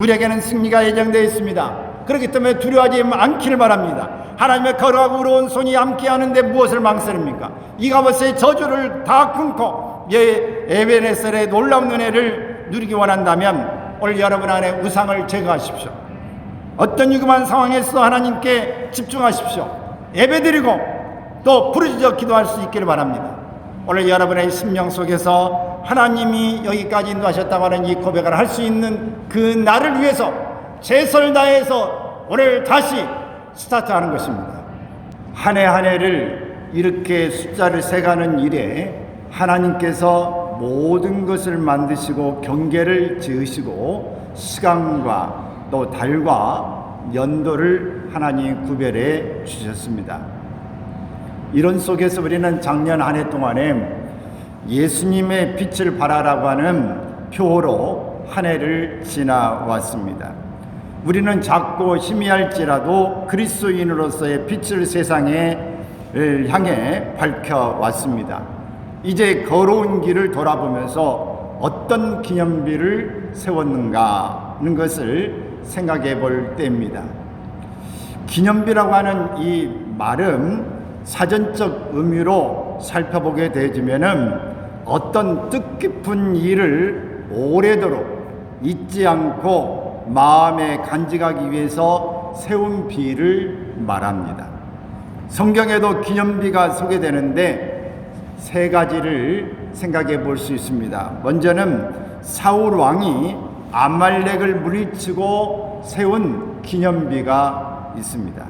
우리에게는 승리가 예정되어 있습니다. 그렇기 때문에 두려워하지 않기를 바랍니다. 하나님의 거룩하고 의로운 손이 함께하는데 무엇을 망설입니까? 이가봇의 저주를 다 끊고 에베네셀의 놀라운 은혜를 누리기 원한다면 오늘 여러분 안에 우상을 제거하십시오. 어떤 위급한 상황에서도 하나님께 집중하십시오. 예배드리고 또 부르짖어 기도할 수 있기를 바랍니다. 오늘 여러분의 심령 속에서 하나님이 여기까지 인도하셨다고 하는 이 고백을 할 수 있는 그 날을 위해서 최선을 다해서 오늘 다시 스타트하는 것입니다. 한 해 한 해를 이렇게 숫자를 세가는 일에 하나님께서 모든 것을 만드시고 경계를 지으시고 시간과 또 달과 연도를 하나님 구별해 주셨습니다. 이런 속에서 우리는 작년 한 해 동안에 예수님의 빛을 발하라고 하는 표어로 한 해를 지나왔습니다. 우리는 작고 희미할지라도 그리스도인으로서의 빛을 세상에 향해 밝혀왔습니다. 이제 걸어온 길을 돌아보면서 어떤 기념비를 세웠는가 하는 것을 생각해 볼 때입니다. 기념비라고 하는 이 말은 사전적 의미로 살펴보게 되지면은 어떤 뜻깊은 일을 오래도록 잊지 않고 마음에 간직하기 위해서 세운 비를 말합니다. 성경에도 기념비가 소개되는데 세 가지를 생각해 볼 수 있습니다. 먼저는 사울 왕이 아말렉을 물리치고 세운 기념비가 있습니다.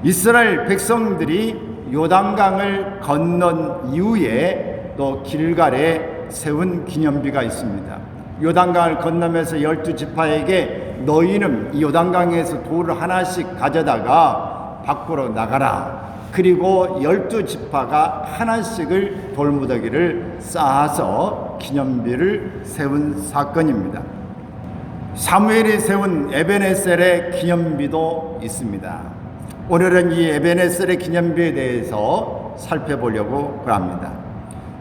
이스라엘 백성들이 요단강을 건넌 이후에 또 길갈에 세운 기념비가 있습니다. 요단강을 건너면서 12지파에게 너희는 이 요단강에서 돌을 하나씩 가져다가 밖으로 나가라. 그리고 12지파가 하나씩을 돌무더기를 쌓아서 기념비를 세운 사건입니다. 사무엘이 세운 에베네셀의 기념비도 있습니다. 오늘은 이 에베네셀의 기념비에 대해서 살펴보려고 합니다.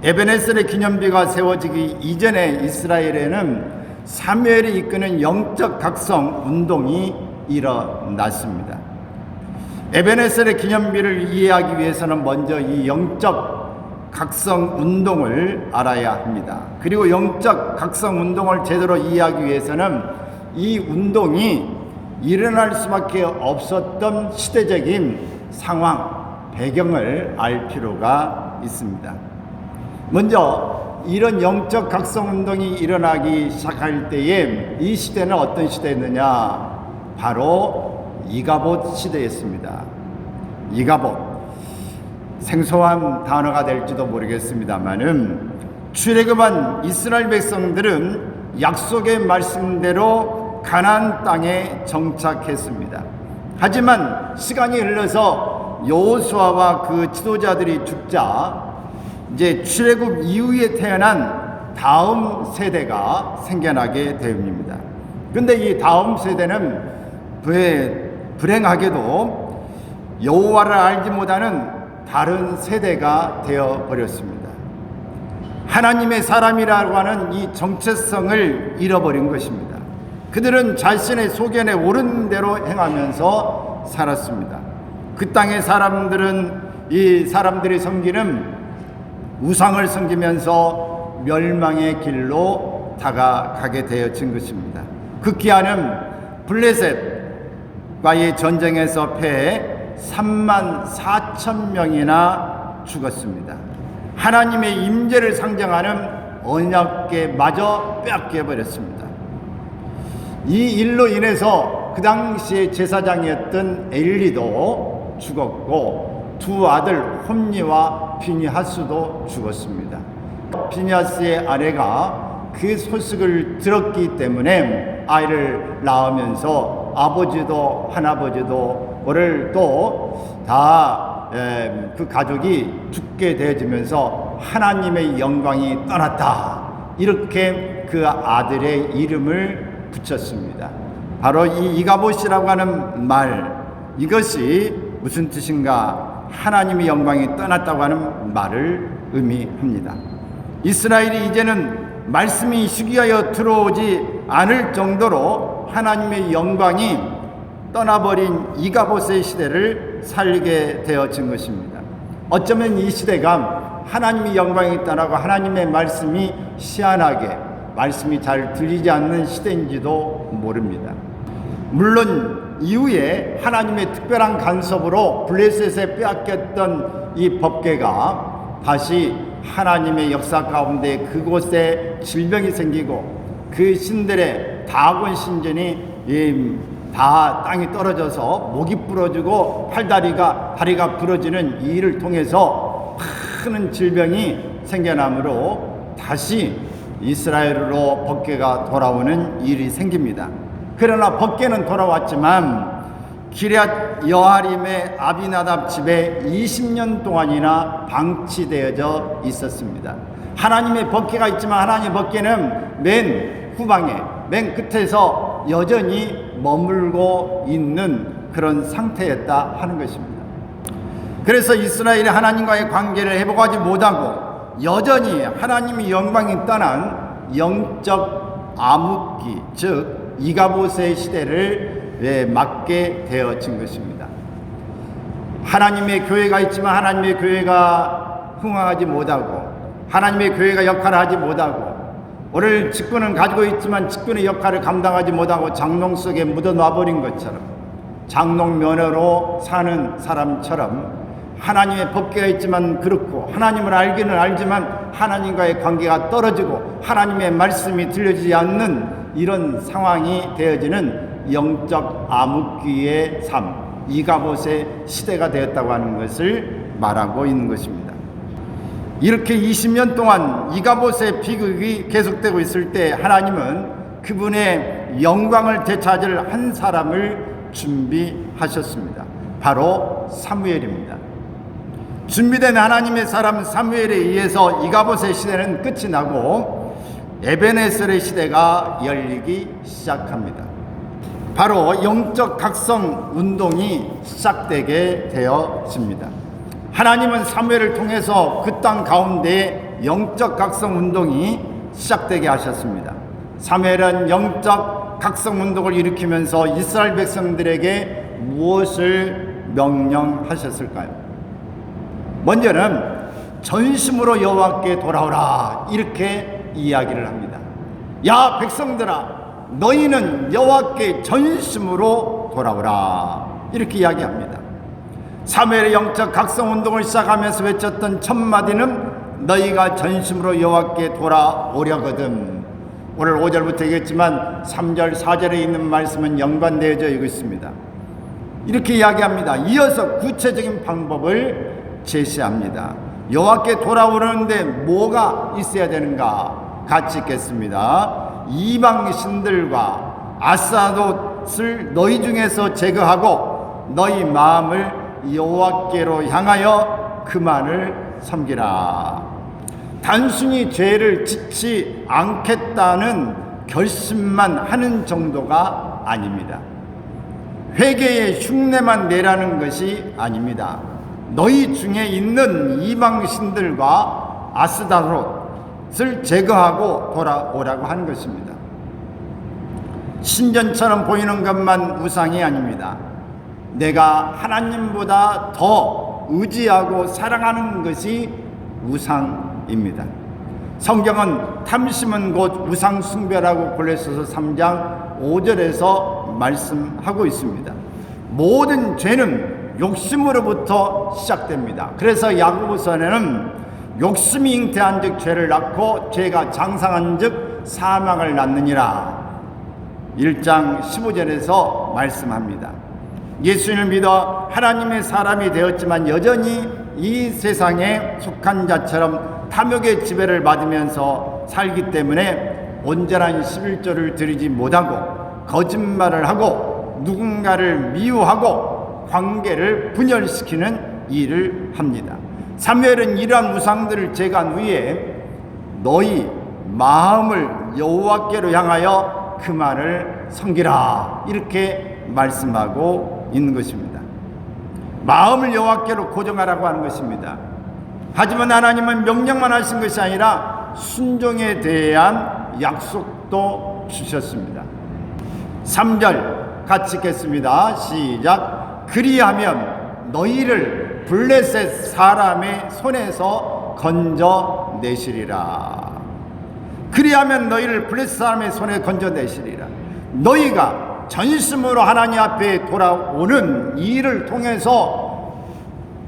에베네셀의 기념비가 세워지기 이전에 이스라엘에는 사무엘이 이끄는 영적 각성 운동이 일어났습니다. 에베네셀의 기념비를 이해하기 위해서는 먼저 이 영적 각성 운동을 알아야 합니다. 그리고 영적 각성 운동을 제대로 이해하기 위해서는 이 운동이 일어날 수밖에 없었던 시대적인 상황, 배경을 알 필요가 있습니다. 먼저 이런 영적 각성 운동이 일어나기 시작할 때에 이 시대는 어떤 시대였느냐? 바로 이가봇 시대였습니다. 이가봇, 생소한 단어가 될지도 모르겠습니다만은 출애굽한 이스라엘 백성들은 약속의 말씀대로 가나안 땅에 정착했습니다. 하지만 시간이 흘러서 여호수아와 그 지도자들이 죽자 이제 출애굽 이후에 태어난 다음 세대가 생겨나게 됩니다. 그런데 이 다음 세대는 불행하게도 여호와를 알지 못하는 다른 세대가 되어 버렸습니다. 하나님의 사람이라고 하는 이 정체성을 잃어버린 것입니다. 그들은 자신의 소견에 옳은 대로 행하면서 살았습니다. 그 땅의 사람들은 이 사람들이 섬기는 우상을 섬기면서 멸망의 길로 다가가게 되어진 것입니다. 극기야는 블레셋과의 전쟁에서 패해 34,000명이나 죽었습니다. 하나님의 임재를 상징하는 언약궤마저 빼앗겨 버렸습니다. 이 일로 인해서 그 당시에 제사장이었던 엘리도 죽었고 두 아들 홈니와 비니하스도 죽었습니다. 비니하스의 아내가 그 소식을 들었기 때문에 아이를 낳으면서 아버지도 할아버지도 오늘 또 다 그 가족이 죽게 되어지면서 하나님의 영광이 떠났다. 이렇게 그 아들의 이름을 붙였습니다. 바로 이 이가봇이라고 하는 말, 이것이 무슨 뜻인가? 하나님의 영광이 떠났다고 하는 말을 의미합니다. 이스라엘이 이제는 말씀이 희귀하여 들어오지 않을 정도로 하나님의 영광이 떠나버린 이가봇의 시대를 살게 되어진 것입니다. 어쩌면 이 시대가 하나님의 영광이 떠나고 하나님의 말씀이 희한하게 말씀이 잘 들리지 않는 시대인지도 모릅니다. 물론 이후에 하나님의 특별한 간섭으로 블레셋에 빼앗겼던 이 법궤가 다시 하나님의 역사 가운데 그곳에 질병이 생기고 그 신들의 다곤 신전이 다 땅이 떨어져서 목이 부러지고 다리가 부러지는 이 일을 통해서 큰 질병이 생겨나므로 다시 이스라엘로 법궤가 돌아오는 일이 생깁니다. 그러나 법궤는 돌아왔지만 기럇 여아림의 아비나답 집에 20년 동안이나 방치되어져 있었습니다. 하나님의 법궤가 있지만 하나님의 법궤는 맨 후방에 맨 끝에서 여전히 머물고 있는 그런 상태였다 하는 것입니다. 그래서 이스라엘이 하나님과의 관계를 회복하지 못하고 여전히 하나님의 영광이 떠난 영적 암흑기, 즉 이가봇의 시대를 맞게 되어진 것입니다. 하나님의 교회가 있지만 하나님의 교회가 흥황하지 못하고 하나님의 교회가 역할을 하지 못하고 오늘 직분은 가지고 있지만 직분의 역할을 감당하지 못하고 장롱 속에 묻어놔버린 것처럼 장롱 면허로 사는 사람처럼 하나님의 법궤가 있지만 그렇고 하나님을 알기는 알지만 하나님과의 관계가 떨어지고 하나님의 말씀이 들려지지 않는 이런 상황이 되어지는 영적 암흑기의 삶, 이가봇의 시대가 되었다고 하는 것을 말하고 있는 것입니다. 이렇게 20년 동안 이가봇의 비극이 계속되고 있을 때 하나님은 그분의 영광을 되찾을 한 사람을 준비하셨습니다. 바로 사무엘입니다. 준비된 하나님의 사람 사무엘에 의해서 이가봇의 시대는 끝이 나고 에벤에셀의 시대가 열리기 시작합니다. 바로 영적 각성 운동이 시작되게 되어집니다. 하나님은 사무엘을 통해서 그 땅 가운데 영적 각성 운동이 시작되게 하셨습니다. 사무엘은 영적 각성 운동을 일으키면서 이스라엘 백성들에게 무엇을 명령하셨을까요? 먼저는 전심으로 여호와께 돌아오라 이렇게 이야기를 합니다. 야 백성들아 너희는 여호와께 전심으로 돌아오라 이렇게 이야기합니다. 사무엘의 영적 각성 운동을 시작하면서 외쳤던 첫 마디는 너희가 전심으로 여호와께 돌아오려거든. 오늘 5절부터 얘기했지만 3절 4절에 있는 말씀은 연관되어져 있습니다. 이렇게 이야기합니다. 이어서 구체적인 방법을 제시합니다. 여호와께 돌아오는데 뭐가 있어야 되는가? 같이 읽겠습니다. 이방 신들과 아스타롯을 너희 중에서 제거하고 너희 마음을 여호와께로 향하여 그만을 섬기라. 단순히 죄를 짓지 않겠다는 결심만 하는 정도가 아닙니다. 회개의 흉내만 내라는 것이 아닙니다. 너희 중에 있는 이방신들과 아스타롯을 제거하고 돌아오라고 하는 것입니다. 신전처럼 보이는 것만 우상이 아닙니다. 내가 하나님보다 더 의지하고 사랑하는 것이 우상입니다. 성경은 탐심은 곧 우상 숭배라고 골로새서 3장 5절에서 말씀하고 있습니다. 모든 죄는 욕심으로부터 시작됩니다. 그래서 야고보서에는 욕심이 잉태한 즉 죄를 낳고 죄가 장성한 즉 사망을 낳느니라 1장 15절에서 말씀합니다. 예수님을 믿어 하나님의 사람이 되었지만 여전히 이 세상에 속한 자처럼 탐욕의 지배를 받으면서 살기 때문에 온전한 11조를 드리지 못하고 거짓말을 하고 누군가를 미워하고 관계를 분열시키는 일을 합니다. 사무엘은 이러한 우상들을 제거한 후에 너희 마음을 여호와께로 향하여 그만을 섬기라 이렇게 말씀하고 있는 것입니다. 마음을 여호와께로 고정하라고 하는 것입니다. 하지만 하나님은 명령만 하신 것이 아니라 순종에 대한 약속도 주셨습니다. 3절 같이 읽겠습니다. 시작. 그리하면 너희를 블레셋 사람의 손에서 건져내시리라. 그리하면 너희를 블레셋 사람의 손에 건져내시리라. 너희가 전심으로 하나님 앞에 돌아오는 이 일을 통해서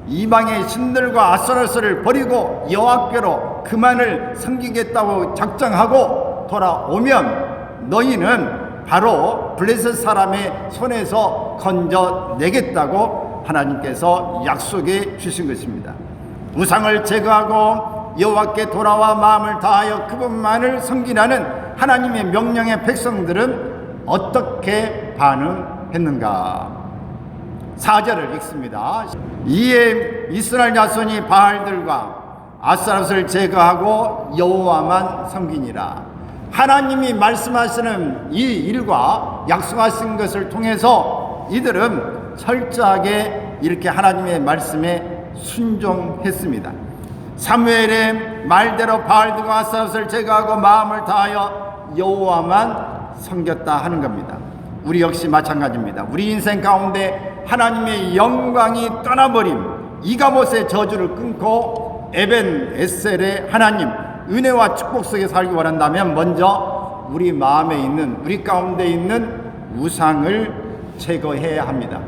이방의 신들과 아스타로스를 버리고 여호와께로 그만을 섬기겠다고 작정하고 돌아오면 너희는 바로 블레셋 사람의 손에서 건져내겠다고 하나님께서 약속해 주신 것입니다. 우상을 제거하고 여호와께 돌아와 마음을 다하여 그분만을 섬기라는 하나님의 명령의 백성들은 어떻게 반응했는가? 4절을 읽습니다. 이에 이스라엘 자손이 바알들과 아스타롯을 제거하고 여호와만 섬기니라. 하나님이 말씀하시는 이 일과 약속하신 것을 통해서 이들은 철저하게 이렇게 하나님의 말씀에 순종했습니다. 사무엘의 말대로 바알들과 아스타롯을 제거하고 마음을 다하여 여호와만 섬겼다 하는 겁니다. 우리 역시 마찬가지입니다. 우리 인생 가운데 하나님의 영광이 떠나버림, 이가봇의 저주를 끊고 에벤 에셀의 하나님 은혜와 축복 속에 살기 원한다면 먼저 우리 마음에 있는, 우리 가운데 있는 우상을 제거해야 합니다.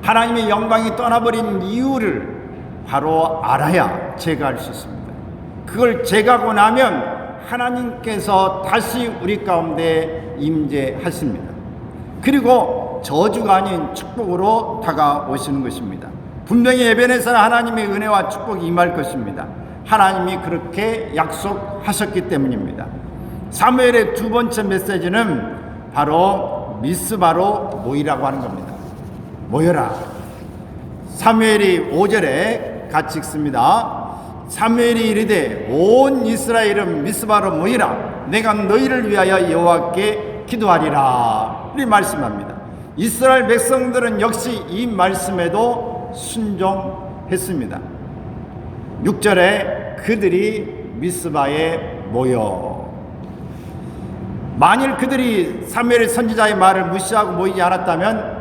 하나님의 영광이 떠나버린 이유를 바로 알아야 제거할 수 있습니다. 그걸 제거하고 나면 하나님께서 다시 우리 가운데 임재하십니다. 그리고 저주가 아닌 축복으로 다가오시는 것입니다. 분명히 에베네셀 하나님의 은혜와 축복이 임할 것입니다. 하나님이 그렇게 약속하셨기 때문입니다. 사무엘의 두 번째 메시지는 바로 미스바로 모이라고 하는 겁니다. 모여라. 사무엘이 5절에 같이 읽습니다. 사무엘이 이르되 온 이스라엘은 미스바로 모이라. 내가 너희를 위하여 여호와께 기도하리라. 이 말씀합니다. 이스라엘 백성들은 역시 이 말씀에도 순종했습니다. 6절에 그들이 미스바에 모여. 만일 그들이 사무엘 선지자의 말을 무시하고 모이지 않았다면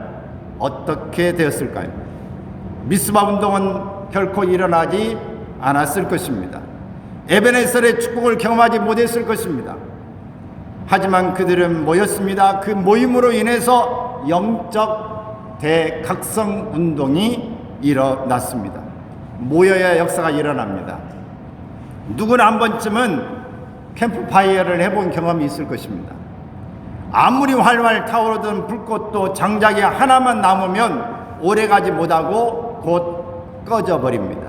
어떻게 되었을까요? 미스바 운동은 결코 일어나지 않았을 것입니다. 에베네셀의 축복을 경험하지 못했을 것입니다. 하지만 그들은 모였습니다. 그 모임으로 인해서 영적 대각성 운동이 일어났습니다. 모여야 역사가 일어납니다. 누구나 한 번쯤은 캠프파이어를 해본 경험이 있을 것입니다. 아무리 활활 타오르던 불꽃도 장작이 하나만 남으면 오래가지 못하고 곧 꺼져버립니다.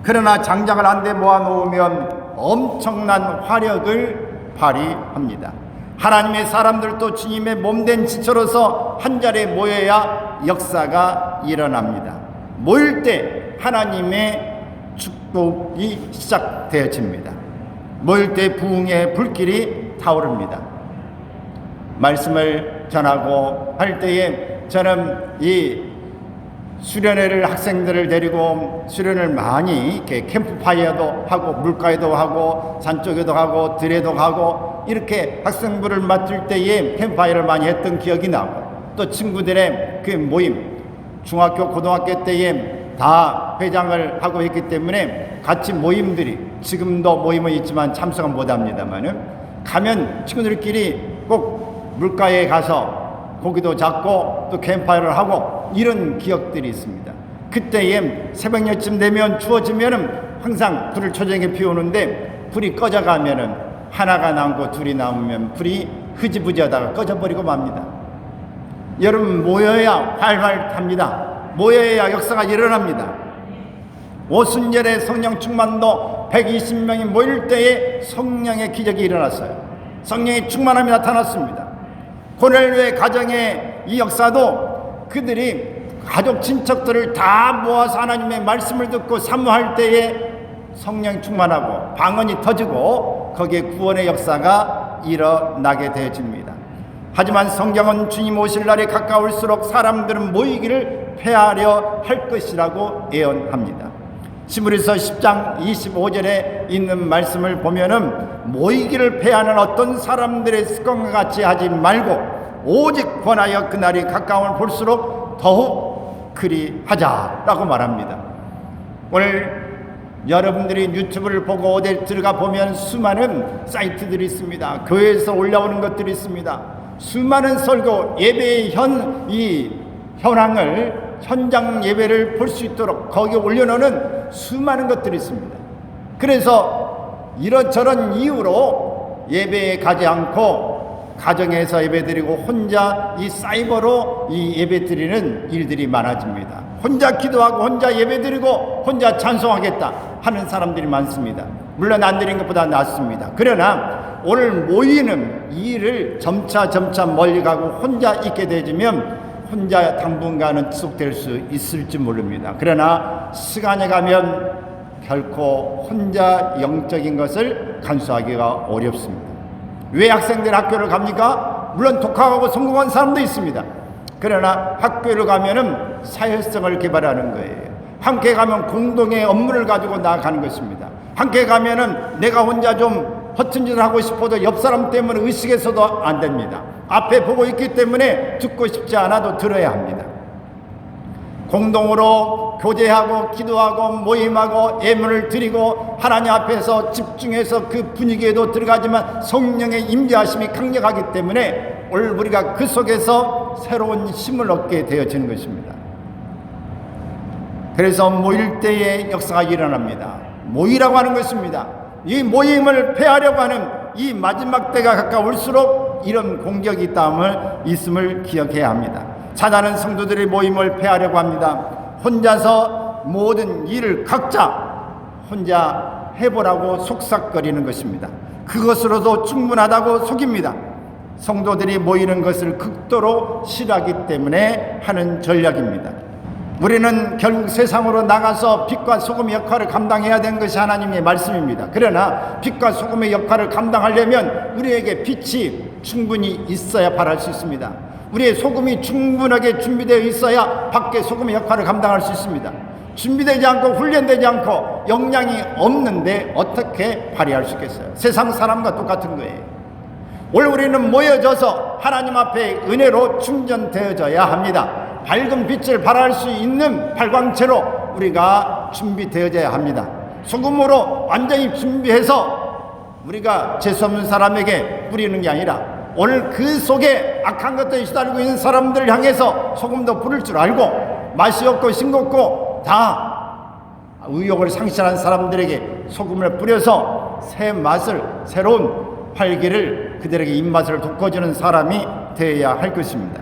그러나 장작을 한데 모아놓으면 엄청난 화력을 발휘합니다. 하나님의 사람들도 주님의 몸된 지체로서 한자리에 모여야 역사가 일어납니다. 모일 때 하나님의 축복이 시작되어집니다. 모일 때 부흥의 불길이 타오릅니다. 말씀을 전하고 할 때에 저는 이 수련회를 학생들을 데리고 수련을 많이 이렇게 캠프파이어도 하고 물가에도 하고 산쪽에도 하고 들에도 가고 이렇게 학생부를 맡을 때에 캠프파이어를 많이 했던 기억이 나고 또 친구들의 그 모임 중학교 고등학교 때에 다 회장을 하고 했기 때문에 같이 모임들이 지금도 모임은 있지만 참석은 못합니다만은 가면 친구들끼리 꼭 물가에 가서 고기도 잡고 또 캠프파이어를 하고 이런 기억들이 있습니다. 그때에 새벽녘쯤 되면 추워지면은 항상 불을 초저녁에 피우는데 불이 꺼져가면은 하나가 남고 둘이 남으면 불이 흐지부지하다가 꺼져버리고 맙니다. 여러분 모여야 활활 탑니다. 모여야 역사가 일어납니다. 오순절에 성령 충만도 120명이 모일 때에 성령의 기적이 일어났어요. 성령의 충만함이 나타났습니다. 고넬료의 가정의 이 역사도 그들이 가족 친척들을 다 모아서 하나님의 말씀을 듣고 사모할 때에 성령 충만하고 방언이 터지고 거기에 구원의 역사가 일어나게 되어집니다. 하지만 성경은 주님 오실 날이 가까울수록 사람들은 모이기를 패하려 할 것이라고 예언합니다. 시므리서 10장 25절에 있는 말씀을 보면은 모이기를 패하는 어떤 사람들의 습관과 같이 하지 말고 오직 권하여 그날이 가까움을 볼수록 더욱 그리하자라고 말합니다. 오늘 여러분들이 유튜브를 보고 어디 들어가 보면 수많은 사이트들이 있습니다. 교회에서 올라오는 것들이 있습니다. 수많은 설교 예배의 현황을 현장 예배를 볼 수 있도록 거기에 올려놓는 수많은 것들이 있습니다. 그래서 이런저런 이유로 예배에 가지 않고 가정에서 예배드리고 혼자 이 사이버로 이 예배드리는 일들이 많아집니다. 혼자 기도하고 혼자 예배드리고 혼자 찬송하겠다 하는 사람들이 많습니다. 물론 안 드린 것보다 낫습니다. 그러나 오늘 모이는 이 일을 점차 멀리 가고 혼자 있게 되면 혼자 당분간은 지속될 수 있을지 모릅니다. 그러나 시간이 가면 결코 혼자 영적인 것을 간수하기가 어렵습니다. 왜 학생들 학교를 갑니까? 물론 독학하고 성공한 사람도 있습니다. 그러나 학교를 가면은 사회성을 개발하는 거예요. 함께 가면 공동의 업무를 가지고 나아가는 것입니다. 함께 가면은 내가 혼자 좀 허튼 짓을 하고 싶어도 옆 사람 때문에 의식해서도 안 됩니다. 앞에 보고 있기 때문에 듣고 싶지 않아도 들어야 합니다. 공동으로 교제하고 기도하고 모임하고 예물을 드리고 하나님 앞에서 집중해서 그 분위기에도 들어가지만 성령의 임재하심이 강력하기 때문에 오늘 우리가 그 속에서 새로운 힘을 얻게 되어지는 것입니다. 그래서 모일 때에 역사가 일어납니다. 모이라고 하는 것입니다. 이 모임을 폐하려고 하는 이 마지막 때가 가까울수록 이런 공격이 있음을 기억해야 합니다. 사단은 성도들의 모임을 폐하려고 합니다. 혼자서 모든 일을 각자 혼자 해보라고 속삭거리는 것입니다. 그것으로도 충분하다고 속입니다. 성도들이 모이는 것을 극도로 싫어하기 때문에 하는 전략입니다. 우리는 결국 세상으로 나가서 빛과 소금의 역할을 감당해야 되는 것이 하나님의 말씀입니다. 그러나 빛과 소금의 역할을 감당하려면 우리에게 빛이 충분히 있어야 발할 수 있습니다. 우리의 소금이 충분하게 준비되어 있어야 밖에 소금의 역할을 감당할 수 있습니다. 준비되지 않고 훈련되지 않고 역량이 없는데 어떻게 발휘할 수 있겠어요? 세상 사람과 똑같은 거예요. 오늘 우리는 모여져서 하나님 앞에 은혜로 충전되어져야 합니다. 밝은 빛을 발할 수 있는 발광체로 우리가 준비되어져야 합니다. 소금으로 완전히 준비해서 우리가 재수없는 사람에게 뿌리는 게 아니라 오늘 그 속에 악한 것들이 시달리고 있는 사람들을 향해서 소금도 뿌릴 줄 알고 맛이 없고 싱겁고 다 의욕을 상실한 사람들에게 소금을 뿌려서 새 맛을, 새로운 활기를 그들에게 입맛을 돋궈주는 사람이 되어야 할 것입니다.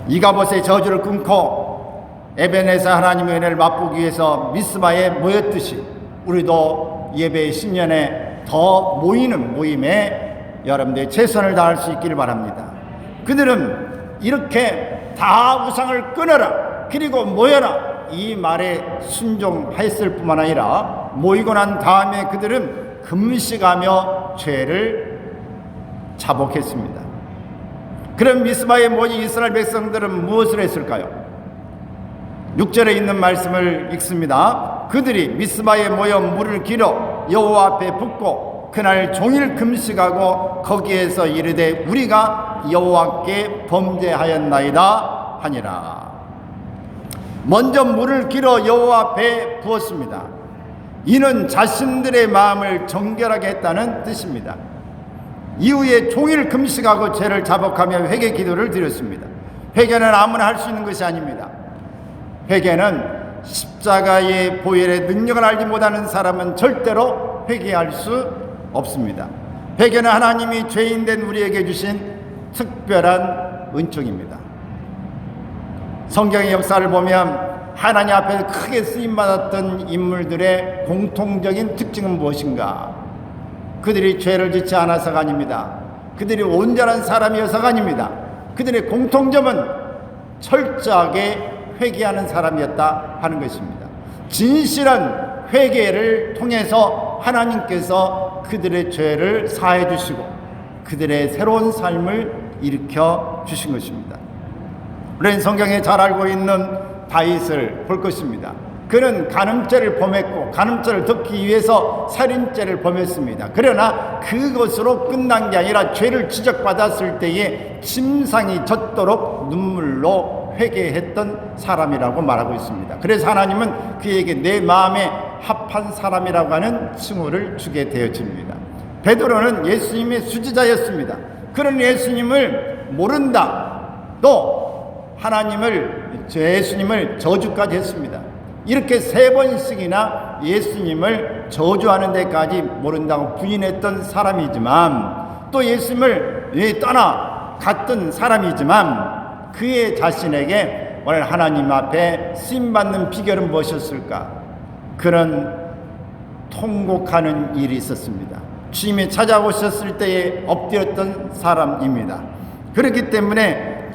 이가봇의 저주를 끊고 에벤에서 하나님의 은혜를 맛보기 위해서 미스바에 모였듯이 우리도 예배의 신년에 더 모이는 모임에 여러분들의 최선을 다할 수 있기를 바랍니다. 그들은 이렇게 다 우상을 끊어라 그리고 모여라 이 말에 순종했을 뿐만 아니라 모이고 난 다음에 그들은 금식하며 죄를 자복했습니다. 그럼 미스바에 모인 이스라엘 백성들은 무엇을 했을까요? 6절에 있는 말씀을 읽습니다. 그들이 미스바에 모여 물을 길어 여호와 앞에 붓고 그날 종일 금식하고 거기에서 이르되 우리가 여호와께 범죄하였나이다 하니라. 먼저 물을 길어 여호와 앞에 부었습니다. 이는 자신들의 마음을 정결하게 했다는 뜻입니다. 이후에 종일 금식하고 죄를 자복하며 회개 기도를 드렸습니다. 회개는 아무나 할 수 있는 것이 아닙니다. 회개는 십자가의 보혈의 능력을 알지 못하는 사람은 절대로 회개할 수 없습니다. 회개는 하나님이 죄인된 우리에게 주신 특별한 은총입니다. 성경의 역사를 보면 하나님 앞에서 크게 쓰임받았던 인물들의 공통적인 특징은 무엇인가? 그들이 죄를 짓지 않아서가 아닙니다. 그들이 온전한 사람이어서가 아닙니다. 그들의 공통점은 철저하게 회개하는 사람이었다 하는 것입니다. 진실한 회개를 통해서 하나님께서 그들의 죄를 사해 주시고 그들의 새로운 삶을 일으켜 주신 것입니다. 우리는 성경에 잘 알고 있는 다윗을 볼 것입니다. 그는 간음죄를 범했고 간음죄를 덮기 위해서 살인죄를 범했습니다. 그러나 그것으로 끝난 게 아니라 죄를 지적받았을 때에 침상이 젖도록 눈물로 회개했던 사람이라고 말하고 있습니다. 그래서 하나님은 그에게 내 마음에 합한 사람이라고 하는 칭호를 주게 되어집니다. 베드로는 예수님의 수지자였습니다. 그런 예수님을 모른다. 또 예수님을 저주까지 했습니다. 이렇게 3번씩이나 예수님을 저주하는 데까지 모른다고 부인했던 사람이지만, 또 예수님을 떠나 갔던 사람이지만, 그의 자신에게 오늘 하나님 앞에 쓰임받는 비결은 무엇이었을까? 그런 통곡하는 일이 있었습니다. 주님이 찾아오셨을 때에 엎드렸던 사람입니다. 그렇기 때문에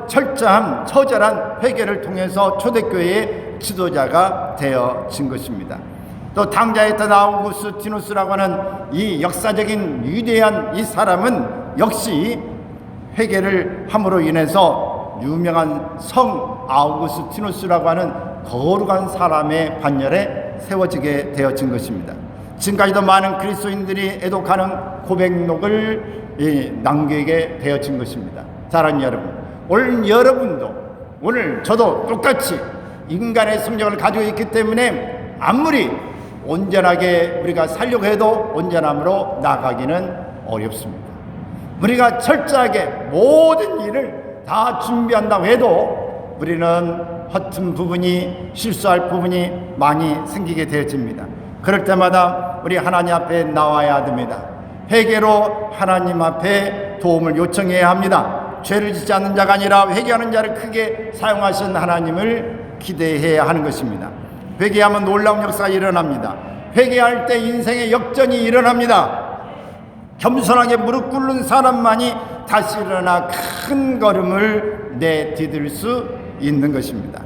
철저한 처절한 회개를 통해서 초대교회의 지도자가 되어진 것입니다. 또 당자였던 아우구스티누스라고 하는 이 역사적인 위대한 이 사람은 역시 회개를 함으로 인해서 유명한 성 아우구스티누스라고 하는 거룩한 사람의 반열에 세워지게 되어진 것입니다. 지금까지도 많은 그리스도인들이 애독하는 고백록을 남기게 되어진 것입니다. 사랑하는 여러분, 오늘 여러분도, 오늘 저도 똑같이 인간의 성격을 가지고 있기 때문에 아무리 온전하게 우리가 살려고 해도 온전함으로 나가기는 어렵습니다. 우리가 철저하게 모든 일을 다 준비한다고 해도 우리는 허튼 부분이, 실수할 부분이 많이 생기게 되어집니다. 그럴 때마다 우리 하나님 앞에 나와야 됩니다. 회개로 하나님 앞에 도움을 요청해야 합니다. 죄를 짓지 않는 자가 아니라 회개하는 자를 크게 사용하신 하나님을 기대해야 하는 것입니다. 회개하면 놀라운 역사가 일어납니다. 회개할 때 인생의 역전이 일어납니다. 겸손하게 무릎 꿇는 사람만이 다시 일어나 큰 걸음을 내디딜 수 있는 것입니다.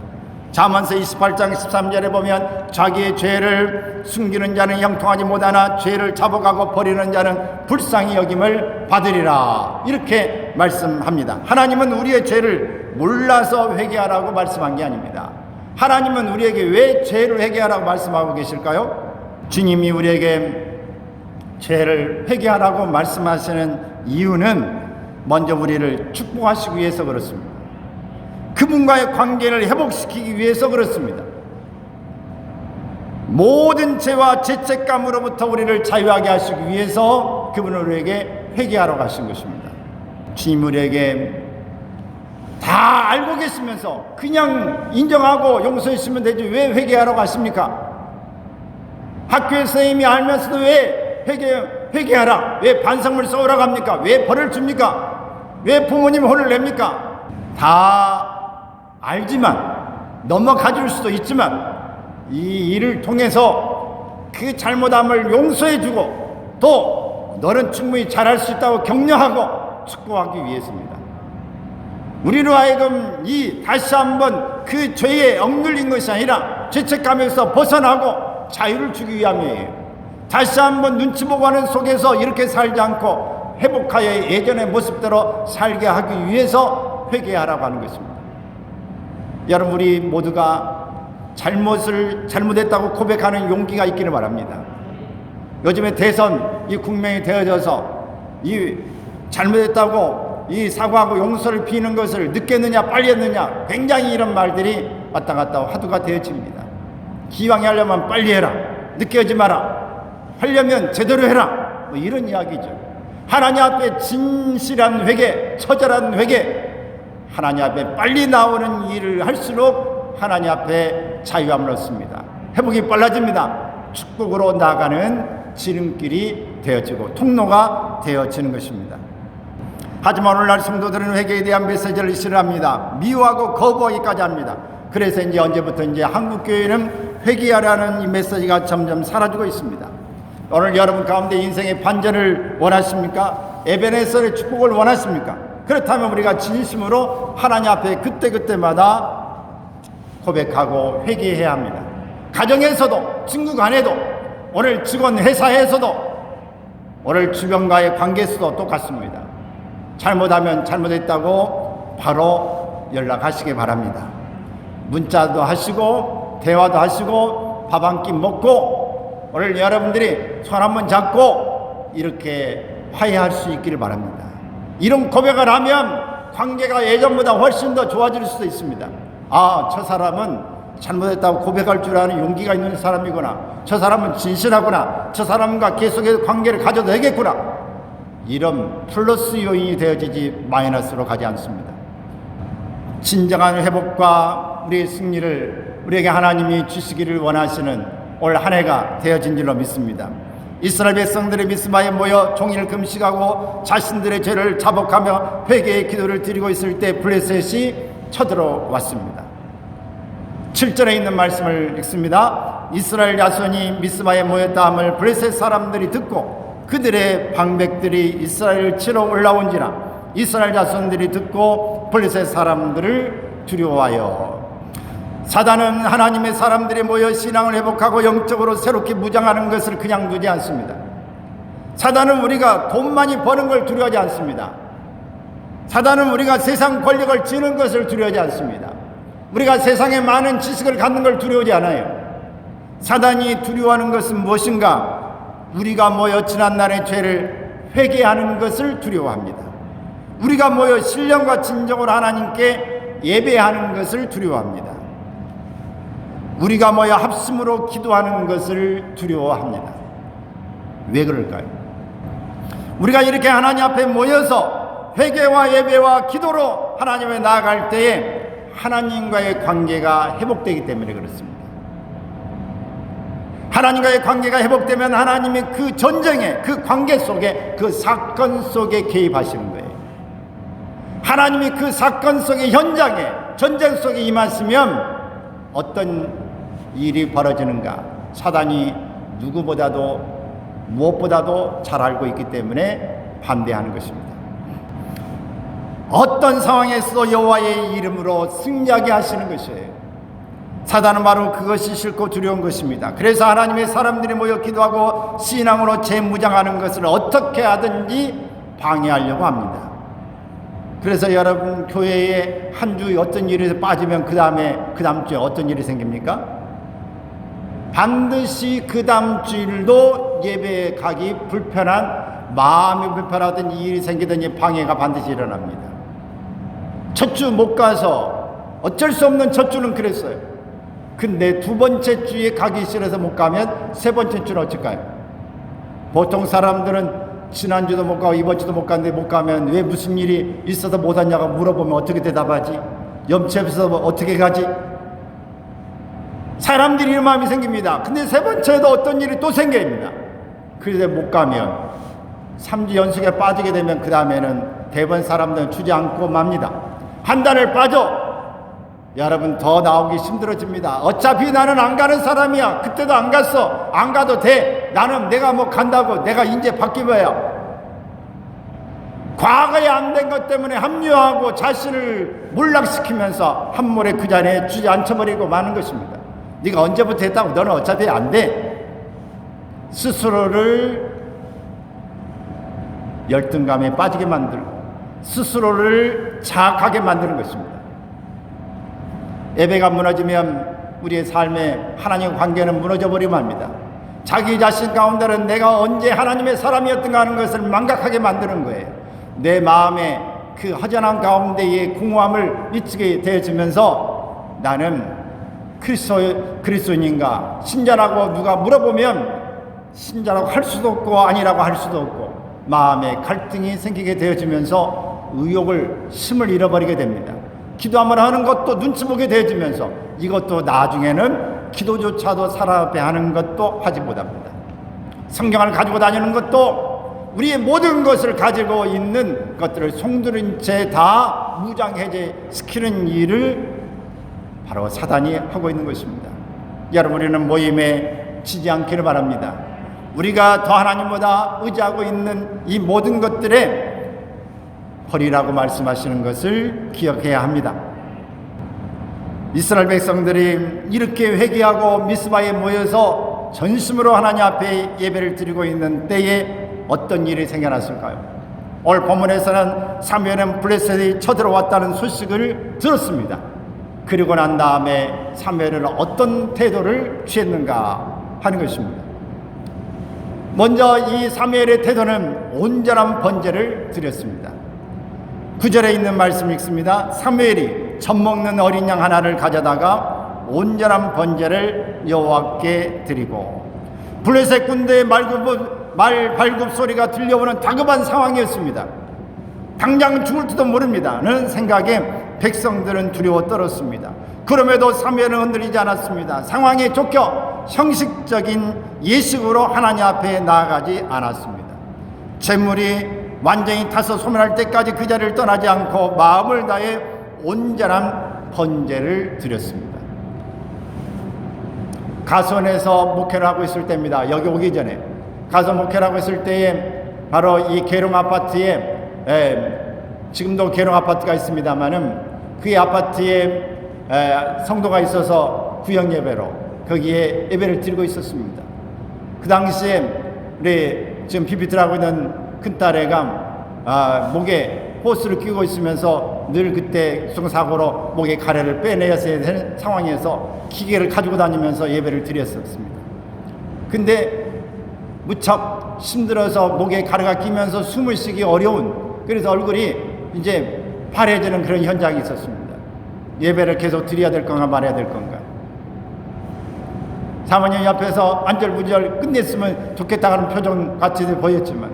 잠언서 28장 13절에 보면 자기의 죄를 숨기는 자는 형통하지 못하나 죄를 잡아가고 버리는 자는 불쌍히 여김을 받으리라, 이렇게 말씀합니다. 하나님은 우리의 죄를 몰라서 회개하라고 말씀한 게 아닙니다. 하나님은 우리에게 왜 죄를 회개하라고 말씀하고 계실까요? 주님이 우리에게 죄를 회개하라고 말씀하시는 이유는 먼저 우리를 축복하시기 위해서 그렇습니다. 그분과의 관계를 회복시키기 위해서 그렇습니다. 모든 죄와 죄책감으로부터 우리를 자유하게 하시기 위해서 그분은 우리에게 회개하러 가신 것입니다. 주님 우리에게 다 알고 계시면서 그냥 인정하고 용서해 주시면 되지 왜 회개하러 가십니까? 학교의 선생님이 알면서도 왜 회개하라, 왜 반성문 써오라고 합니까? 왜 벌을 줍니까? 왜 부모님 혼을 냅니까? 다 알지만, 넘어가 줄 수도 있지만 이 일을 통해서 그 잘못함을 용서해 주고 또 너는 충분히 잘할 수 있다고 격려하고 축복하기 위해서입니다. 우리로 하여금 다시 한번 그 죄에 억눌린 것이 아니라 죄책감에서 벗어나고 자유를 주기 위함이에요. 다시 한번 눈치 보고 하는 속에서 이렇게 살지 않고 회복하여 예전의 모습대로 살게 하기 위해서 회개하라고 하는 것입니다. 여러분, 우리 모두가 잘못했다고 고백하는 용기가 있기를 바랍니다. 요즘에 대선 이 국면이 되어져서 잘못했다고 사과하고 용서를 비는 것을 늦게 했느냐 빨리 했느냐 굉장히 이런 말들이 왔다 갔다 화두가 되어집니다. 기왕에 하려면 빨리 해라, 늦게 하지 마라, 하려면 제대로 해라, 이런 이야기죠. 하나님 앞에 진실한 회개, 처절한 회개, 하나님 앞에 빨리 나오는 일을 할수록 하나님 앞에 자유함을 얻습니다. 회복이 빨라집니다. 축복으로 나아가는 지름길이 되어지고 통로가 되어지는 것입니다. 하지만 오늘날 성도들은 회개에 대한 메시지를 싫어합니다. 미워하고 거부하기까지 합니다. 그래서 언제부터 한국교회는 회개하라는 이 메시지가 점점 사라지고 있습니다. 오늘 여러분 가운데 인생의 반전을 원하십니까? 에베네셀의 축복을 원하십니까? 그렇다면 우리가 진심으로 하나님 앞에 그때그때마다 고백하고 회개해야 합니다. 가정에서도, 친구 간에도, 오늘 직원 회사에서도, 오늘 주변과의 관계에서도 똑같습니다. 잘못하면 잘못했다고 바로 연락하시기 바랍니다. 문자도 하시고 대화도 하시고 밥 한 끼 먹고 오늘 여러분들이 손 한번 잡고 이렇게 화해할 수 있기를 바랍니다. 이런 고백을 하면 관계가 예전보다 훨씬 더 좋아질 수도 있습니다. 아, 저 사람은 잘못했다고 고백할 줄 아는 용기가 있는 사람이구나. 저 사람은 진실하구나. 저 사람과 계속해서 관계를 가져도 되겠구나. 이런 플러스 요인이 되어지지 마이너스로 가지 않습니다. 진정한 회복과 우리의 승리를 우리에게 하나님이 주시기를 원하시는 올 한 해가 되어진 줄로 믿습니다. 이스라엘 백성들이 미스바에 모여 종일 금식하고 자신들의 죄를 자복하며 회개의 기도를 드리고 있을 때 블레셋이 쳐들어왔습니다. 7절에 있는 말씀을 읽습니다. 이스라엘 야손이 미스바에 모였다함을 블레셋 사람들이 듣고 그들의 방백들이 이스라엘을 치러 올라온지라 이스라엘 자손들이 듣고 블레셋 사람들을 두려워하여. 사단은 하나님의 사람들이 모여 신앙을 회복하고 영적으로 새롭게 무장하는 것을 그냥 두지 않습니다. 사단은 우리가 돈 많이 버는 걸 두려워하지 않습니다. 사단은 우리가 세상 권력을 쥐는 것을 두려워하지 않습니다. 우리가 세상에 많은 지식을 갖는 걸 두려워하지 않아요. 사단이 두려워하는 것은 무엇인가? 우리가 모여 지난날의 죄를 회개하는 것을 두려워합니다. 우리가 모여 신령과 진정으로 하나님께 예배하는 것을 두려워합니다. 우리가 모여 합심으로 기도하는 것을 두려워합니다. 왜 그럴까요? 우리가 이렇게 하나님 앞에 모여서 회개와 예배와 기도로 하나님에 나아갈 때에 하나님과의 관계가 회복되기 때문에 그렇습니다. 하나님과의 관계가 회복되면 하나님이 그 전쟁에, 그 관계 속에, 그 사건 속에 개입하시는 거예요. 하나님이 그 사건 속의 현장에, 전쟁 속에 임하시면 어떤 일이 벌어지는가? 사단이 누구보다도 무엇보다도 잘 알고 있기 때문에 반대하는 것입니다. 어떤 상황에서 여호와의 이름으로 승리하게 하시는 것이에요. 사단은 바로 그것이 싫고 두려운 것입니다. 그래서 하나님의 사람들이 모여 기도하고 신앙으로 재무장하는 것을 어떻게 하든지 방해하려고 합니다. 그래서 여러분 교회에 한 주 어떤 일이 빠지면 그 다음 주에 어떤 일이 생깁니까? 반드시 그 다음 주일도 예배에 가기 불편한, 마음이 불편하든 일이 생기든지 방해가 반드시 일어납니다. 첫 주 못 가서 어쩔 수 없는 첫 주는 그랬어요. 근데 두 번째 주에 가기 싫어서 못 가면 세 번째 주는 어쩔까요? 보통 사람들은 지난주도 못 가고 이번 주도 못 갔는데 못 가면 왜 무슨 일이 있어서 못 왔냐고 물어보면 어떻게 대답하지? 염치 없어서 어떻게 가지? 사람들이 이런 마음이 생깁니다. 근데 세 번째도 어떤 일이 또 생깁니다. 그래서 못 가면 3주 연속에 빠지게 되면 그 다음에는 대부분 사람들은 주저앉고 맙니다. 한 달을 빠져 여러분 더 나오기 힘들어집니다. 어차피 나는 안 가는 사람이야. 그때도 안 갔어. 안 가도 돼. 나는 내가 뭐 간다고 내가 이제 바뀌어야. 과거에 안 된 것 때문에 합리화하고 자신을 몰락시키면서 한 몰에 그 자리에 주저앉혀버리고 마는 것입니다. 네가 언제부터 했다고? 너는 어차피 안 돼. 스스로를 열등감에 빠지게 만들고 스스로를 자학하게 만드는 것입니다. 예배가 무너지면 우리의 삶에 하나님과 관계는 무너져버리면 합니다. 자기 자신 가운데는 내가 언제 하나님의 사람이었던가 하는 것을 망각하게 만드는 거예요. 내 마음에 그 허전한 가운데의 공허함을 미치게 되어지면서 나는 그리스도인인가? 신자라고 누가 물어보면 신자라고 할 수도 없고 아니라고 할 수도 없고 마음에 갈등이 생기게 되어지면서 힘을 잃어버리게 됩니다. 기도 한번 하는 것도 눈치 보게 되어지면서 이것도 나중에는 기도조차도 사람 앞에 하는 것도 하지 못합니다. 성경을 가지고 다니는 것도 우리의 모든 것을 가지고 있는 것들을 송두린 채 다 무장해제시키는 일을 바로 사단이 하고 있는 것입니다. 여러분, 우리는 모임에 지지 않기를 바랍니다. 우리가 더 하나님보다 의지하고 있는 이 모든 것들에 버리라고 말씀하시는 것을 기억해야 합니다. 이스라엘 백성들이 이렇게 회개하고 미스바에 모여서 전심으로 하나님 앞에 예배를 드리고 있는 때에 어떤 일이 생겨났을까요? 오늘 본문에서는 사무엘은 블레셋이 쳐들어왔다는 소식을 들었습니다. 그리고 난 다음에 사무엘은 어떤 태도를 취했는가 하는 것입니다. 먼저 이 사무엘의 태도는 온전한 번제를 드렸습니다. 9절에 있는 말씀 읽습니다. 사무엘이 젖 먹는 어린 양 하나를 가져다가 온전한 번제를 여호와께 드리고, 블레셋 군대의 말 발굽 소리가 들려오는 다급한 상황이었습니다. 당장 죽을지도 모릅니다는 생각에 백성들은 두려워 떨었습니다. 그럼에도 사무엘은 흔들리지 않았습니다. 상황에 쫓겨 형식적인 예식으로 하나님 앞에 나아가지 않았습니다. 재물이 완전히 타서 소멸할 때까지 그 자리를 떠나지 않고 마음을 다해 온전한 번제를 드렸습니다. 가선에서 목회를 하고 있을 때입니다. 여기 오기 전에 가서 목회를 하고 있을 때에 바로 이 계룡 아파트에, 지금도 계룡 아파트가 있습니다만은 그 아파트에 성도가 있어서 구역 예배로 거기에 예배를 드리고 있었습니다. 그 당시에 우리 지금 PPT를 하고 있는 큰딸애가 목에 호스를 끼고 있으면서 늘 그때 교통사고로 목에 가래를 빼내야 되는 상황에서 기계를 가지고 다니면서 예배를 드렸었습니다. 근데 무척 힘들어서 목에 가래가 끼면서 숨을 쉬기 어려운, 그래서 얼굴이 이제 파래지는 그런 현장이 있었습니다. 예배를 계속 드려야 될 건가 말아야 될 건가. 사모님 옆에서 안절부절 끝냈으면 좋겠다 하는 표정 같이 보였지만,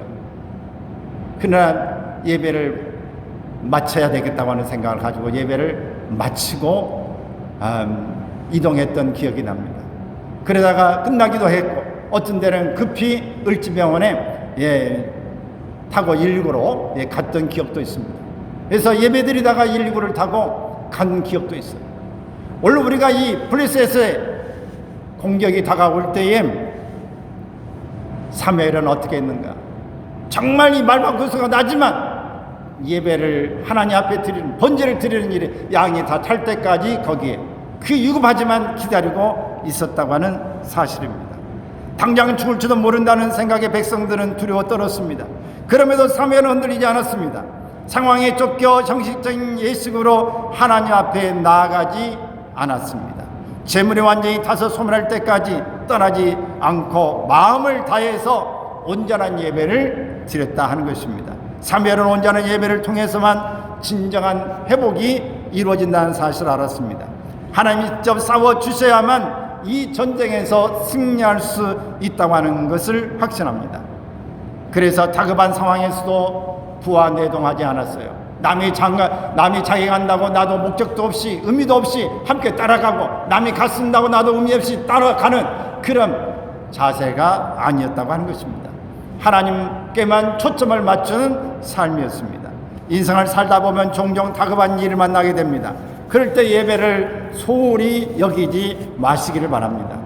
그러나 예배를 마쳐야 되겠다고 하는 생각을 가지고 예배를 마치고 이동했던 기억이 납니다. 그러다가 끝나기도 했고, 어떤 데는 급히 을지병원에 타고 119로 갔던 기억도 있습니다. 그래서 예배드리다가 119를 타고 간 기억도 있어요. 원래 우리가 이 블레셋의 공격이 다가올 때에 사무엘은 어떻게 했는가? 정말 이 말방구수가 나지만 예배를 하나님 앞에 드리는, 번제를 드리는 일에 양이 다 탈 때까지 거기에 그 유급하지만 기다리고 있었다고 하는 사실입니다. 당장 죽을지도 모른다는 생각에 백성들은 두려워 떨었습니다. 그럼에도 사무엘은 흔들리지 않았습니다. 상황에 쫓겨 형식적인 예식으로 하나님 앞에 나아가지 않았습니다. 재물이 완전히 타서 소멸할 때까지 떠나지 않고 마음을 다해서 온전한 예배를 드렸다 하는 것입니다. 사무엘은 온전한 예배를 통해서만 진정한 회복이 이루어진다는 사실을 알았습니다. 하나님이 직접 싸워주셔야만 이 전쟁에서 승리할 수 있다고 하는 것을 확신합니다. 그래서 다급한 상황에서도 부하내동하지 않았어요. 남이 자기 간다고 나도 목적도 없이 의미도 없이 함께 따라가고, 남이 갔습니다고 나도 의미 없이 따라가는 그런 자세가 아니었다고 하는 것입니다. 하나님께만 초점을 맞추는 삶이었습니다. 인생을 살다 보면 종종 다급한 일을 만나게 됩니다. 그럴 때 예배를 소홀히 여기지 마시기를 바랍니다.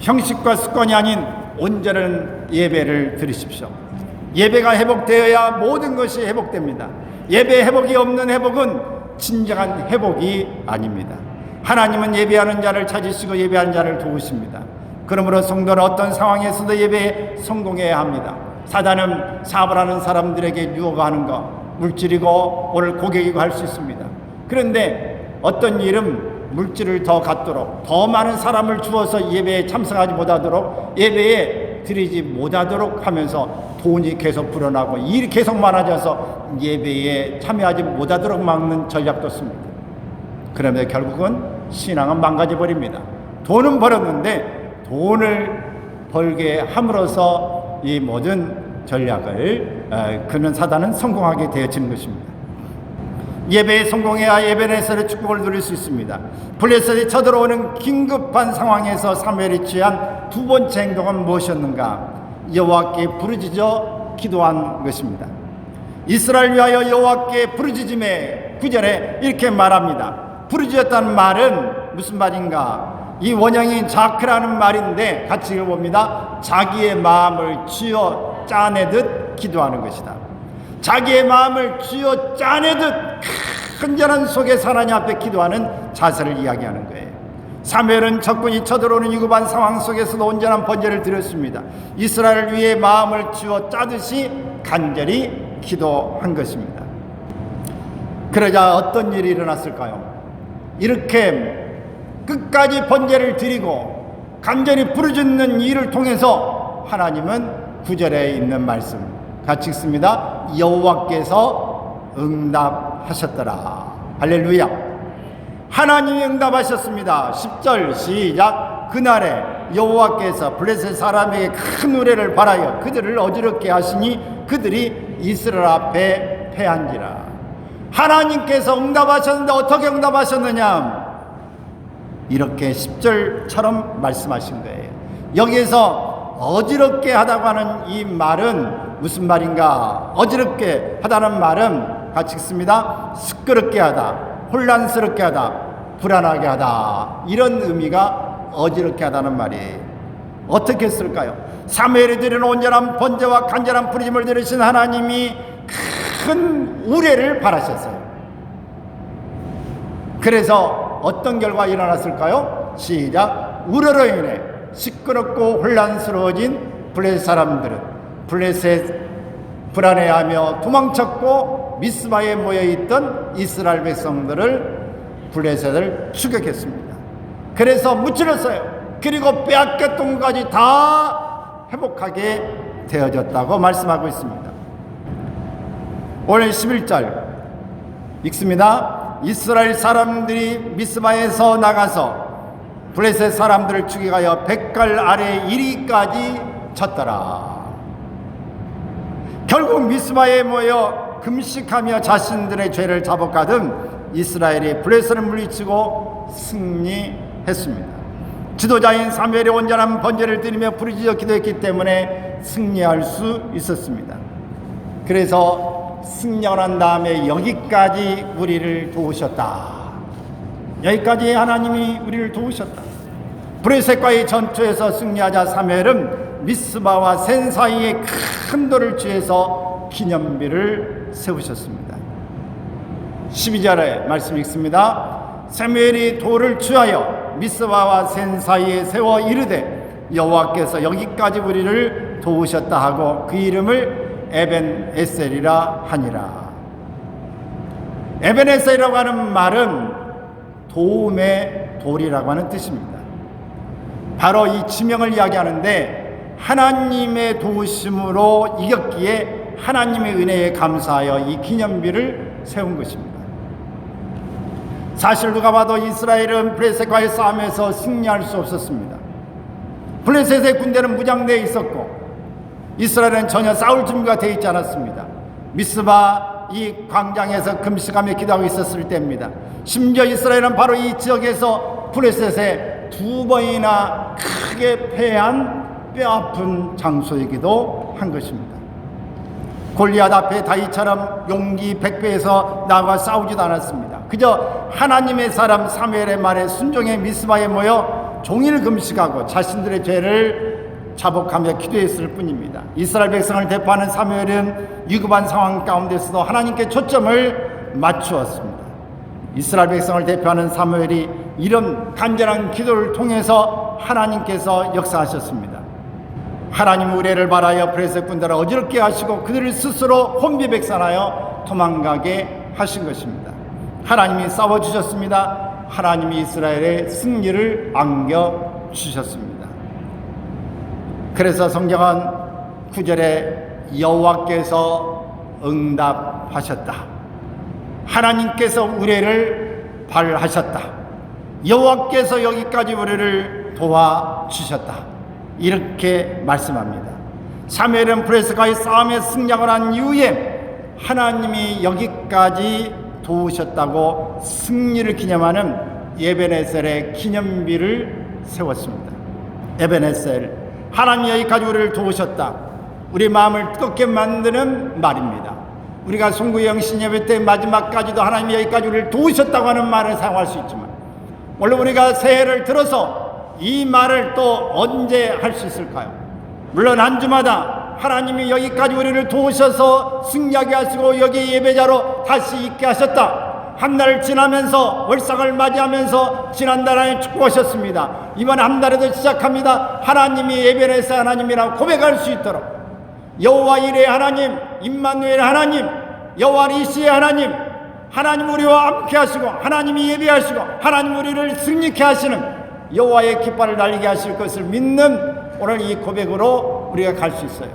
형식과 습관이 아닌 온전한 예배를 드리십시오. 예배가 회복되어야 모든 것이 회복됩니다. 예배 회복이 없는 회복은 진정한 회복이 아닙니다. 하나님은 예배하는 자를 찾으시고 예배하는 자를 도우십니다. 그러므로 성도는 어떤 상황에서도 예배에 성공해야 합니다. 사단은 사업을 하는 사람들에게 유혹하는 것, 물질이고 오늘 고객이고 할 수 있습니다. 그런데 어떤 일은 물질을 더 갖도록, 더 많은 사람을 주어서 예배에 참석하지 못하도록, 예배에 드리지 못하도록 하면서 돈이 계속 불어나고 일이 계속 많아져서 예배에 참여하지 못하도록 막는 전략도 씁니다. 그러면 결국은 신앙은 망가져 버립니다. 돈은 벌었는데 돈을 벌게 함으로써 이 모든 전략을 그런 사단은 성공하게 되어지는 것입니다. 예배에 성공해야 예배에서의 축복을 누릴 수 있습니다. 블레셋이 쳐들어오는 긴급한 상황에서 사무엘이 취한 두 번째 행동은 무엇이었는가? 여호와께 부르짖어 기도한 것입니다. 이스라엘 위하여 여호와께 부르짖음에 9절에 이렇게 말합니다. 부르짖었다는 말은 무슨 말인가? 이 원형이 자크라는 말인데 같이 읽어봅니다. 자기의 마음을 쥐어 짜내듯 기도하는 것이다. 자기의 마음을 쥐어 짜내듯 큰전한 속에 하나님 앞에 기도하는 자세를 이야기하는 거예요. 사무엘은 적군이 쳐들어오는 위급한 상황 속에서도 온전한 번제를 드렸습니다. 이스라엘을 위해 마음을 쥐어 짜듯이 간절히 기도한 것입니다. 그러자 어떤 일이 일어났을까요? 이렇게 끝까지 번제를 드리고 간절히 부르짖는 일을 통해서 하나님은 9절에 있는 말씀 같이 읽습니다. 여호와께서 응답하셨더라. 할렐루야. 하나님이 응답하셨습니다. 10절 시작. 그날에 여호와께서 블레셋 사람에게 큰 우레를 발하여 그들을 어지럽게 하시니 그들이 이스라엘 앞에 패한지라. 하나님께서 응답하셨는데 어떻게 응답하셨느냐? 이렇게 10절처럼 말씀하신 거예요. 여기에서 어지럽게 하다고 하는 이 말은 무슨 말인가? 어지럽게 하다는 말은 같이 읽습니다. 시끄럽게 하다, 혼란스럽게 하다, 불안하게 하다, 이런 의미가 어지럽게 하다는 말이에요. 어떻게 했을까요? 사무엘이 드리는 온전한 번제와 간절한 부르짖음을 들으신 하나님이 큰 우레를 바라셨어요. 그래서 어떤 결과가 일어났을까요? 시작. 우레로 인해 시끄럽고 혼란스러워진 블레셋 사람들은 블레셋 불안해하며 도망쳤고 미스바에 모여있던 이스라엘 백성들을 블레셋을 추격했습니다. 그래서 무찌렀어요. 그리고 빼앗겼던 것까지 다 회복하게 되어졌다고 말씀하고 있습니다. 오늘 11절 읽습니다. 이스라엘 사람들이 미스바에서 나가서 블레셋 사람들을 추격하여 백갈 아래 이리까지 쳤더라. 결국 미스바에 모여 금식하며 자신들의 죄를 자복하던 이스라엘이 블레셋을 물리치고 승리했습니다. 지도자인 사무엘이 온전한 번제를 드리며 부르짖어 기도했기 때문에 승리할 수 있었습니다. 그래서 승리하고 난 다음에 여기까지 우리를 도우셨다. 여기까지 하나님이 우리를 도우셨다. 블레셋과의 전투에서 승리하자 사무엘은 미스바와 센 사이에 큰 돌을 취해서 기념비를 세우셨습니다. 12절에 말씀 읽습니다. 사무엘이 돌을 취하여 미스바와 센 사이에 세워 이르되 여호와께서 여기까지 우리를 도우셨다 하고 그 이름을 에벤에셀이라 하니라. 에벤에셀이라고 하는 말은 도움의 돌이라고 하는 뜻입니다. 바로 이 지명을 이야기하는데 하나님의 도우심으로 이겼기에 하나님의 은혜에 감사하여 이 기념비를 세운 것입니다. 사실 누가 봐도 이스라엘은 블레셋과의 싸움에서 승리할 수 없었습니다. 블레셋의 군대는 무장되어 있었고 이스라엘은 전혀 싸울 준비가 되어 있지 않았습니다. 미스바 이 광장에서 금식하며 기도하고 있었을 때입니다. 심지어 이스라엘은 바로 이 지역에서 블레셋에 2번이나 크게 패한 뼈아픈 장소이기도 한 것입니다. 골리앗 앞에 다윗처럼 용기 100배에서 나와 싸우지도 않았습니다. 그저 하나님의 사람 사무엘의 말에 순종해 미스바에 모여 종일 금식하고 자신들의 죄를 자복하며 기도했을 뿐입니다. 이스라엘 백성을 대표하는 사무엘은 위급한 상황 가운데서도 하나님께 초점을 맞추었습니다. 이스라엘 백성을 대표하는 사무엘이 이런 간절한 기도를 통해서 하나님께서 역사하셨습니다. 하나님 의뢰를 바라여 블레셋 군대를 어지럽게 하시고 그들을 스스로 혼비백산하여 도망가게 하신 것입니다. 하나님이 싸워주셨습니다. 하나님이 이스라엘의 승리를 안겨주셨습니다. 그래서 성경은 9절에 여호와께서 응답하셨다. 하나님께서 의뢰를 발하셨다. 여호와께서 여기까지 우리를 도와주셨다. 이렇게 말씀합니다. 사무엘은 블레셋과의 싸움에 승리하고 난 이후에 하나님이 여기까지 도우셨다고 승리를 기념하는 에벤에셀의 기념비를 세웠습니다. 에벤에셀, 하나님이 여기까지 우리를 도우셨다. 우리 마음을 뜨겁게 만드는 말입니다. 우리가 송구영신 예배 때 마지막까지도 하나님이 여기까지 우리를 도우셨다고 하는 말을 사용할 수 있지만 원래 우리가 새해를 들어서 이 말을 또 언제 할 수 있을까요? 물론 한 주마다 하나님이 여기까지 우리를 도우셔서 승리하게 하시고 여기 예배자로 다시 있게 하셨다. 한 달 지나면서 월상을 맞이하면서 지난달에 축복하셨습니다. 이번 한 달에도 시작합니다. 하나님이 예배에서 하나님이라고 고백할 수 있도록 여호와 이레 하나님, 임마누엘 하나님, 여호와 니시의 하나님, 하나님 우리와 함께 하시고 하나님이 예비하시고 하나님 우리를 승리케 하시는 여호와의 깃발을 날리게 하실 것을 믿는 오늘 이 고백으로 우리가 갈 수 있어요.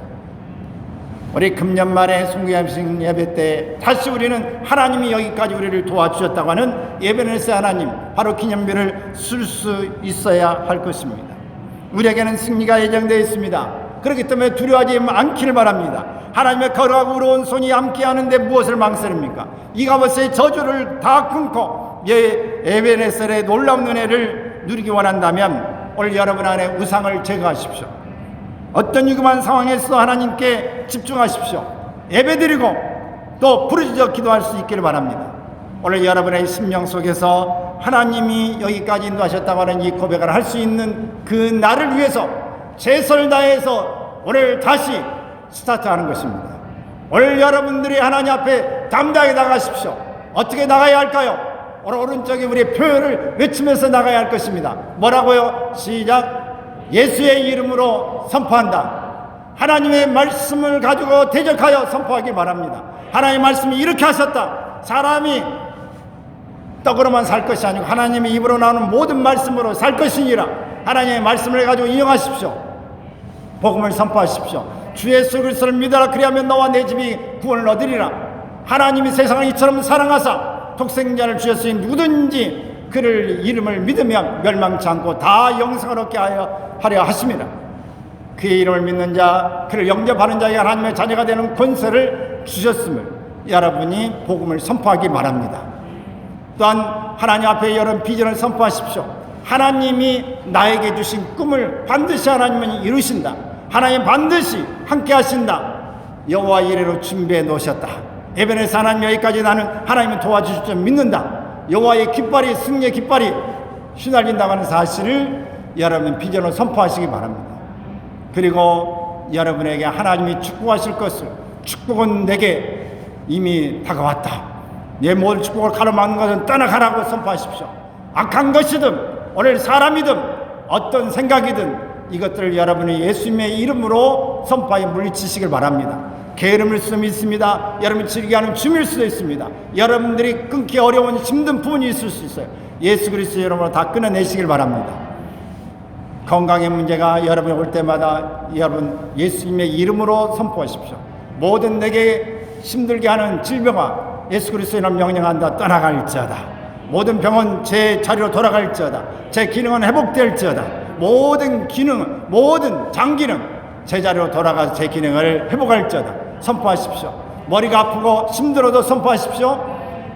우리 금년 말에 송구양식 예배 때 다시 우리는 하나님이 여기까지 우리를 도와주셨다고 하는 예배네스 하나님 바로 기념비를 쓸 수 있어야 할 것입니다. 우리에게는 승리가 예정되어 있습니다. 그렇기 때문에 두려워하지 않기를 바랍니다. 하나님의 거룩하고 의로운 손이 함께 하는데 무엇을 망설입니까? 이가버스의 저주를 다 끊고 에베네셀의 놀라운 은혜를 누리기 원한다면 오늘 여러분 안에 우상을 제거하십시오. 어떤 위급한 상황에서 하나님께 집중하십시오. 예배드리고 또 부르짖어 기도할 수 있기를 바랍니다. 오늘 여러분의 심령 속에서 하나님이 여기까지 인도하셨다고 하는 이 고백을 할 수 있는 그 날을 위해서 최선을 다해서 오늘 다시 스타트하는 것입니다. 오늘 여러분들이 하나님 앞에 담대하게 나가십시오. 어떻게 나가야 할까요? 오늘 오른쪽에 우리의 표현을 외치면서 나가야 할 것입니다. 뭐라고요? 시작. 예수의 이름으로 선포한다. 하나님의 말씀을 가지고 대적하여 선포하기 바랍니다. 하나님의 말씀이 이렇게 하셨다. 사람이 떡으로만 살 것이 아니고 하나님의 입으로 나오는 모든 말씀으로 살 것이니라. 하나님의 말씀을 가지고 인용하십시오. 복음을 선포하십시오. 주 예수 그리스도를 믿어라. 그리하면 너와 내 집이 구원을 얻으리라. 하나님이 세상을 이처럼 사랑하사 독생자를 주셨으니 누구든지 그를 이름을 믿으면 멸망치 않고 다 영생을 얻게 하려 하십니다. 그의 이름을 믿는 자, 그를 영접하는 자에게 하나님의 자녀가 되는 권세를 주셨음을 여러분이 복음을 선포하기 바랍니다. 또한 하나님 앞에 여러분 비전을 선포하십시오. 하나님이 나에게 주신 꿈을 반드시 하나님은 이루신다. 하나님 반드시 함께 하신다. 여호와 이레로 준비해 놓으셨다. 에베네스 하나님 여기까지 나는 하나님은 도와주실 줄 믿는다. 여호와의 깃발이 승리의 깃발이 휘날린다고 하는 사실을 여러분 비전으로 선포하시기 바랍니다. 그리고 여러분에게 하나님이 축복하실 것을 축복은 내게 이미 다가왔다. 내 모든 축복을 가로막는 것은 떠나가라고 선포하십시오. 악한 것이든 오늘 사람이든 어떤 생각이든 이것들을 여러분이 예수님의 이름으로 선포하여 물리치시길 바랍니다. 게으름일 수도 있습니다. 여러분이 즐겨하는 춤일 수도 있습니다. 여러분들이 끊기 어려운 힘든 부분이 있을 수 있어요. 예수 그리스도 이름으로 다 끊어내시길 바랍니다. 건강의 문제가 여러분이 올 때마다 여러분 예수님의 이름으로 선포하십시오. 모든 내게 힘들게 하는 질병아 예수 그리스도 이름 명령한다. 떠나갈지어다. 모든 병은 제 자리로 돌아갈지어다. 제 기능은 회복될지어다. 모든 기능, 모든 장기능 제 자리로 돌아가서 제 기능을 회복할지어다. 선포하십시오. 머리가 아프고 힘들어도 선포하십시오.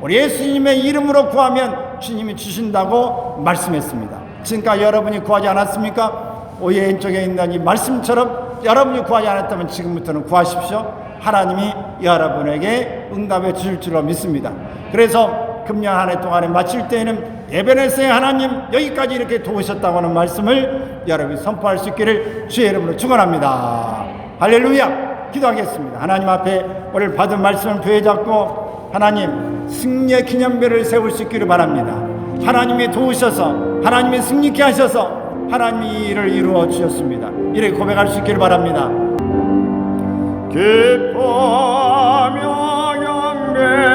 우리 예수님의 이름으로 구하면 주님이 주신다고 말씀했습니다. 지금까지 여러분이 구하지 않았습니까? 오해 왼쪽에 있는 이 말씀처럼 여러분이 구하지 않았다면 지금부터는 구하십시오. 하나님이 여러분에게 응답해 주실 줄로 믿습니다. 그래서 금년 한 해 동안에 마칠 때에는 에베네스의 하나님 여기까지 이렇게 도우셨다고 하는 말씀을 여러분이 선포할 수 있기를 주의 이름으로 축원합니다. 할렐루야. 기도하겠습니다. 하나님 앞에 오늘 받은 말씀을 부여잡고 하나님 승리의 기념비를 세울 수 있기를 바랍니다. 하나님이 도우셔서 하나님이 승리케 하셔서 하나님이 이 일을 이루어 주셨습니다. 이렇게 고백할 수 있기를 바랍니다. 기뻐하며 경배